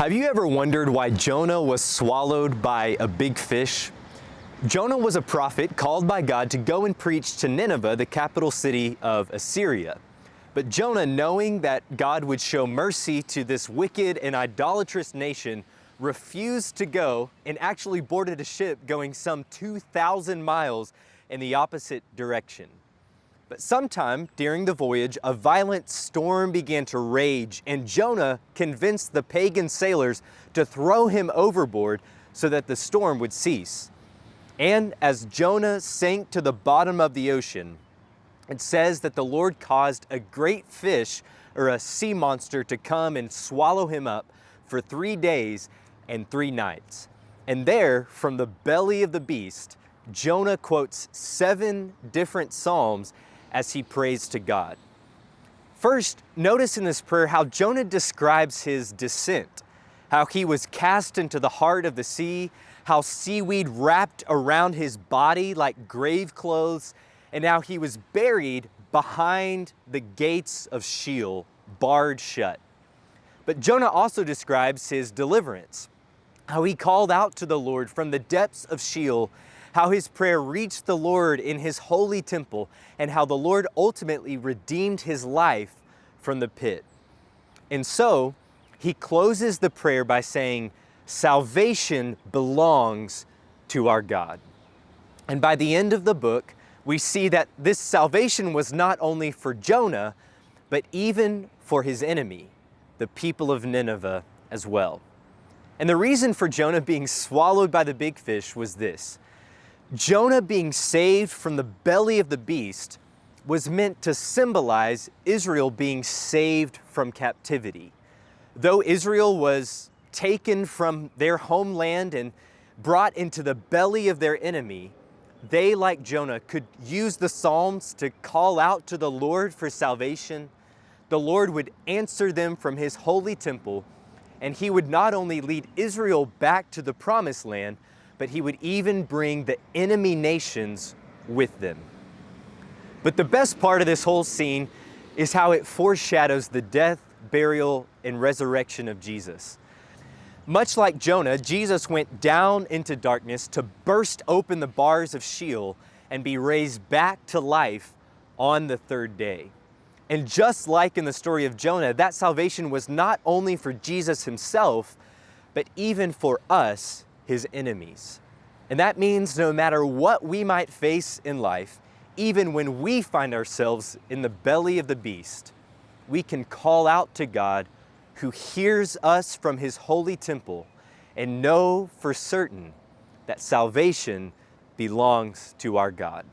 Have you ever wondered why Jonah was swallowed by a big fish? Jonah was a prophet called by God to go and preach to Nineveh, the capital city of Assyria. But Jonah, knowing that God would show mercy to this wicked and idolatrous nation, refused to go and actually boarded a ship going some 2,000 miles in the opposite direction. But sometime during the voyage, a violent storm began to rage, and Jonah convinced the pagan sailors to throw him overboard so that the storm would cease. And as Jonah sank to the bottom of the ocean, it says that the Lord caused a great fish or a sea monster to come and swallow him up for 3 days and 3 nights. And there, from the belly of the beast, Jonah quotes 7 different psalms as he prays to God. First, notice in this prayer how Jonah describes his descent, how he was cast into the heart of the sea, how seaweed wrapped around his body like grave clothes, and how he was buried behind the gates of Sheol, barred shut. But Jonah also describes his deliverance, how he called out to the Lord from the depths of Sheol, how his prayer reached the Lord in his holy temple, and how the Lord ultimately redeemed his life from the pit. And so, he closes the prayer by saying, "Salvation belongs to our God." And by the end of the book, we see that this salvation was not only for Jonah, but even for his enemy, the people of Nineveh as well. And the reason for Jonah being swallowed by the big fish was this. Jonah being saved from the belly of the beast was meant to symbolize Israel being saved from captivity. Though Israel was taken from their homeland and brought into the belly of their enemy, they, like Jonah, could use the Psalms to call out to the Lord for salvation. The Lord would answer them from his holy temple, and he would not only lead Israel back to the promised land, but he would even bring the enemy nations with them. But the best part of this whole scene is how it foreshadows the death, burial, and resurrection of Jesus. Much like Jonah, Jesus went down into darkness to burst open the bars of Sheol and be raised back to life on the 3rd day. And just like in the story of Jonah, that salvation was not only for Jesus himself, but even for us, his enemies. And that means no matter what we might face in life, even when we find ourselves in the belly of the beast, we can call out to God who hears us from his holy temple and know for certain that salvation belongs to our God.